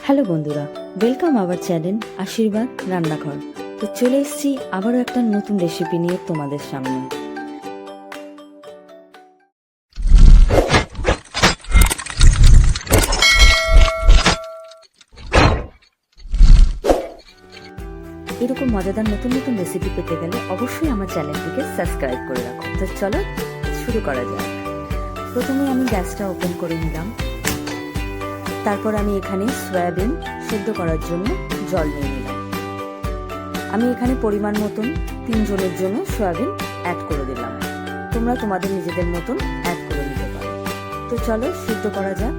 Hello বন্ধুরা, welcome our channel আশীর্বাদ রান্নাঘর। তো চলে এসেছি আবারও একটা নতুন রেসিপি নিয়ে তোমাদের সামনে। এরকম মজাদার নতুন নতুন রেসিপি পেতে গেলে অবশ্যই আমার চ্যানেলটিকে সাবস্ক্রাইব করে রাখো। তো চলো শুরু করা যাক। প্রথমে আমি গ্যাসটা ওপেন করে নিলাম। তারপর আমি এখানে সয়াবিন সেদ্ধ করার জন্য জল নিয়ে নিলাম। আমি এখানে পরিমাণ মতন 3 জনের জন্য সয়াবিন অ্যাড করে দিলাম। তোমরা তোমাদের নিজেদের মতন অ্যাড করে নিতে পারো। তো চলো সিদ্ধ করা যাক।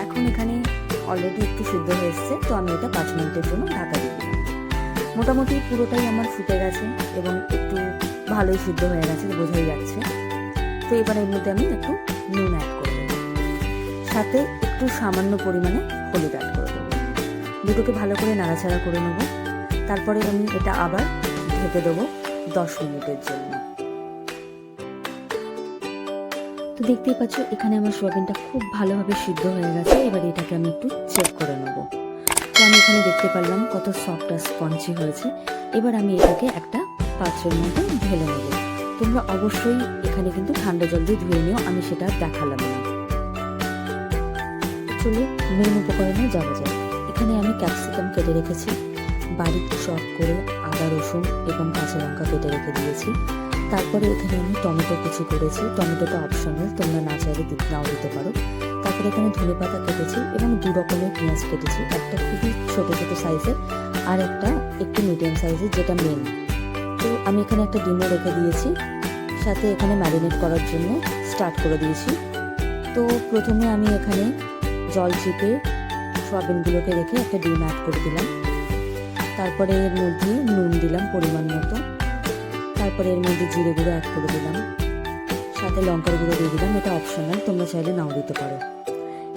এখন এখানে অলরেডি একটু সিদ্ধ হয়ে এসছে, তো আমি এটা 5 মিনিটের জন্য ঢাকা দিয়ে দিলাম। মোটামুটি পুরোটাই আমার ফুটে গেছে এবং একটু ভালোই সিদ্ধ হয়ে গেছে, বোঝাই যাচ্ছে। তো এবার এর মধ্যে আমি একটু নুন অ্যাড করে দেবো, সাথে একটু সামান্য পরিমাণে হলুদ অ্যাড করে দেবো। দুটোকে ভালো করে নাড়াচাড়া করে নেব। তারপরে আমি এটা আবার ঢেকে দেবো 10 মিনিটের জন্য। তো দেখতেই পাচ্ছ এখানে আমার সোয়াবিনটা খুব ভালোভাবে সিদ্ধ হয়ে গেছে। এবার এটাকে আমি একটু চেক করে নেব। তো আমি এখানে দেখতে পারলাম কত সফট আর স্পঞ্জি হয়েছে। এবার আমি এটাকে একটা পাত্রের মধ্যে ঢেলে নেব। তোমরা অবশ্যই এখানে কিন্তু ঠান্ডা জল দিয়ে ধুয়ে নিও, আমি সেটা দেখালাম না। চলো মেন উপকরণে যাওয়া যায়। এখানে আমি ক্যাপসিকাম কেটে রেখেছি, বারিক চপ করে আদা রসুন এবং কাঁচা লঙ্কা কেটে রেখে দিয়েছি। তারপরে এখানে আমি টমেটো কুচি করেছি, টমেটোটা অপশনাল, তোমরা না চাইলে নাও দিতে পারো। তারপরে এখানে ধনে পাতা কেটেছি এবং 2 রকমের পেঁয়াজ কেটেছি, একটা খুবই ছোট ছোট সাইজের আর একটা একটু মিডিয়াম সাইজের, যেটা মেন। তো আমি এখানে একটা ডিমও রেখে দিয়েছি, সাথে এখানে ম্যারিনেট করার জন্য স্টার্ট করে দিয়েছি। তো প্রথমে আমি এখানে জল চিপে সোয়াবিনগুলোকে রেখে একটা ডিম অ্যাড করে দিলাম। তারপরে এর মধ্যে নুন দিলাম পরিমাণ মতো। তারপরে এর মধ্যে জিরে গুঁড়ো অ্যাড করে দিলাম, সাথে লঙ্কার গুঁড়ো দিয়ে দিলাম, এটা অপশনাল, তোমরা চাইলে নাও দিতে পারো।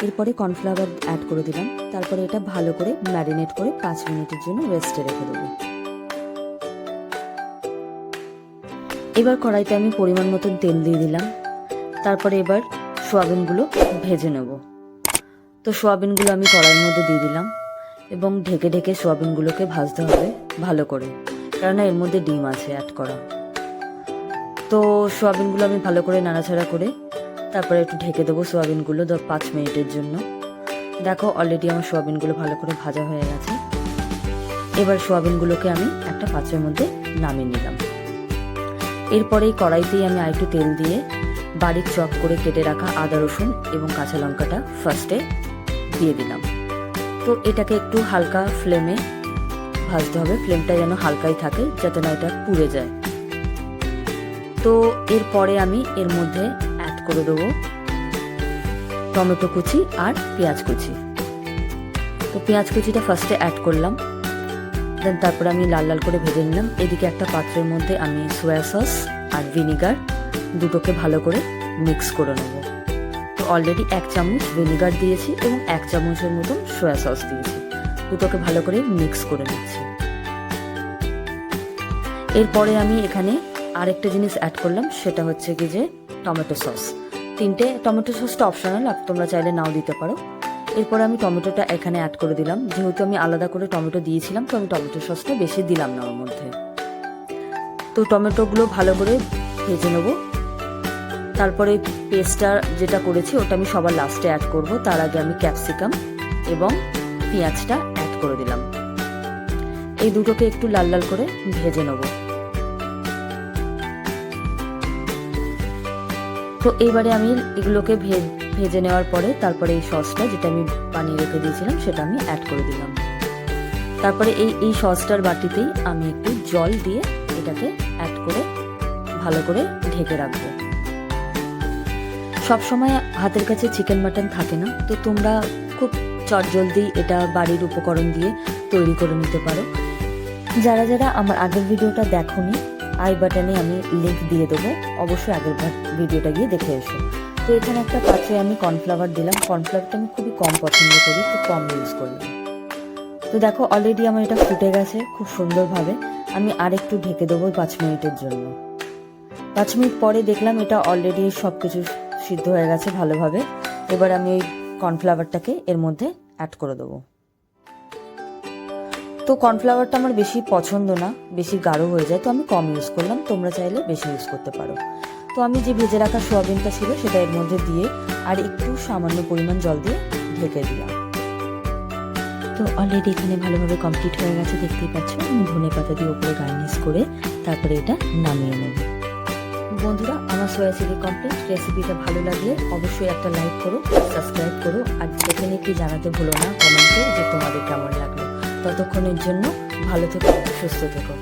এরপরে কর্নফ্লাওয়ার অ্যাড করে দিলাম। তারপরে এটা ভালো করে ম্যারিনেট করে 5 মিনিটের জন্য রেস্টে রেখে দেবো। এবার কড়াইতে আমি পরিমাণ মতন তেল দিয়ে দিলাম। তারপরে এবার সোয়াবিনগুলো ভেজে নেব। তো সোয়াবিনগুলো আমি কড়াইয়ের মধ্যে দিয়ে দিলাম এবং ঢেকে ঢেকে সোয়াবিনগুলোকে ভাজতে হবে ভালো করে, কারণ এর মধ্যে ডিম আছে অ্যাড করা। তো সোয়াবিনগুলো আমি ভালো করে নাড়াচাড়া করে তারপরে একটু ঢেকে দেবো সোয়াবিনগুলো 5 মিনিটের জন্য। দেখো অলরেডি আমার সোয়াবিনগুলো ভালো করে ভাজা হয়ে গেছে। এবার সোয়াবিনগুলোকে আমি একটা পাত্রের মধ্যে নামিয়ে নিলাম। এরপরে কড়াইতেই আমি আরেকটু তেল দিয়ে বারিক চপ করে কেটে রাখা আদা রসুন এবং কাঁচা লঙ্কাটা ফার্স্টে দিয়ে দিলাম। তো এটাকে একটু হালকা ফ্লেমে ভাজতে হবে, ফ্লেমটা যেন হালকাই থাকে, যাতে না এটা পুড়ে যায়। তো এরপরে আমি এর মধ্যে অ্যাড করে দেবো টমেটো কুচি আর পেঁয়াজ কুচি। তো পেঁয়াজ কুচিটা ফার্স্টে অ্যাড করলাম, দেন তারপরে আমি লাল লাল করে ভেজে নিলাম। এদিকে একটা পাত্রের মধ্যে আমি সোয়া সস আর ভিনিগার দুটোকে ভালো করে মিক্স করে নেব। তো অলরেডি 1 চামচ ভিনিগার দিয়েছি এবং 1 চামচের মতন সোয়া সস দিয়েছি, দুটোকে ভালো করে মিক্স করে নিচ্ছি। এরপরে আমি এখানে আরেকটা জিনিস অ্যাড করলাম, সেটা হচ্ছে কি যে টমেটো সস। 3টে টমেটো সসটা অপশনাল, তোমরা চাইলে নাও দিতে পারো। এরপরে আমি টমেটোটা এখানে অ্যাড করে দিলাম, যেহেতু আমি আলাদা করে টমেটো দিয়েছিলাম, তো আমি টমেটো সসটা বেশি দিলাম না ওর মধ্যে। তো টমেটোগুলো ভালো করে ভেজে নেবো। তারপরে পেস্টটা যেটা করেছি ওটা আমি সবার লাস্টে অ্যাড করব। তার আগে আমি ক্যাপসিকাম এবং পেঁয়াজটা অ্যাড করে দিলাম। এই দুটোকে একটু লাল লাল করে ভেজে নেব। তো এইবারে আমি এগুলোকে ভেজে নেওয়ার পরে তারপরে এই সসটা যেটা আমি বানিয়ে রেখে দিয়েছিলাম সেটা আমি অ্যাড করে দিলাম। তারপরে এই সসটার বাটিতেই আমি একটু জল দিয়ে এটাকে অ্যাড করে ভালো করে ঢেকে রাখবো। সবসময় হাতের কাছে চিকেন মাটন থাকে না, তো তোমরা খুব চটজলদি এটা বাড়ির উপকরণ দিয়ে তৈরি করে নিতে পারো। যারা যারা আমার আগের ভিডিওটা দেখোনি, আই বাটনে আমি লিঙ্ক দিয়ে দেবো, অবশ্যই আগের ভিডিওটা গিয়ে দেখে এসো। তো এখানে একটা পাত্রে আমি কর্নফ্লাওয়ার দিলাম। কর্নফ্লাওয়ারটা আমি খুবই কম পছন্দ করি, খুব কম ইউজ করলাম। তো দেখো অলরেডি আমার এটা ফুটে গেছে খুব সুন্দরভাবে। আমি আরেকটু ঢেকে দেবো 5 মিনিটের জন্য। 5 মিনিট পরে দেখলাম এটা অলরেডি সব কিছু সিদ্ধ হয়ে গেছে ভালোভাবে। এবার আমি ওই কর্নফ্লাওয়ারটাকে এর মধ্যে অ্যাড করে দেবো। তো কর্নফ্লাওয়ারটা আমার বেশি পছন্দ না, বেশি গাঢ় হয়ে যায়, তো আমি কম ইউজ করলাম। তোমরা চাইলে বেশি ইউজ করতে পারো। তো আমি যে ভেজে রাখা সোয়াবিনটা ছিল সেটা এর মধ্যে দিয়ে আর একটু সামান্য পরিমাণ জল দিয়ে ঢেকে দিলাম। তো অলরেডি এখানে ভালোভাবে কমপ্লিট হয়ে গেছে, দেখতেই পাচ্ছ। আমি ধনে পাতা দিয়ে উপরে গার্নিশ করে তারপরে এটা নামিয়ে নেব। বন্ধুরা, আমার সোয়া চিলি কমপ্লিট। রেসিপিটা ভালো লাগলে অবশ্যই একটা লাইক করো, সাবস্ক্রাইব করো, আর ডেফিনেটলি জানাতে ভুলো না কমেন্টে যে তোমাদের কেমন লাগলো। ততক্ষণের জন্য ভালো থেকো, সুস্থ থেকো।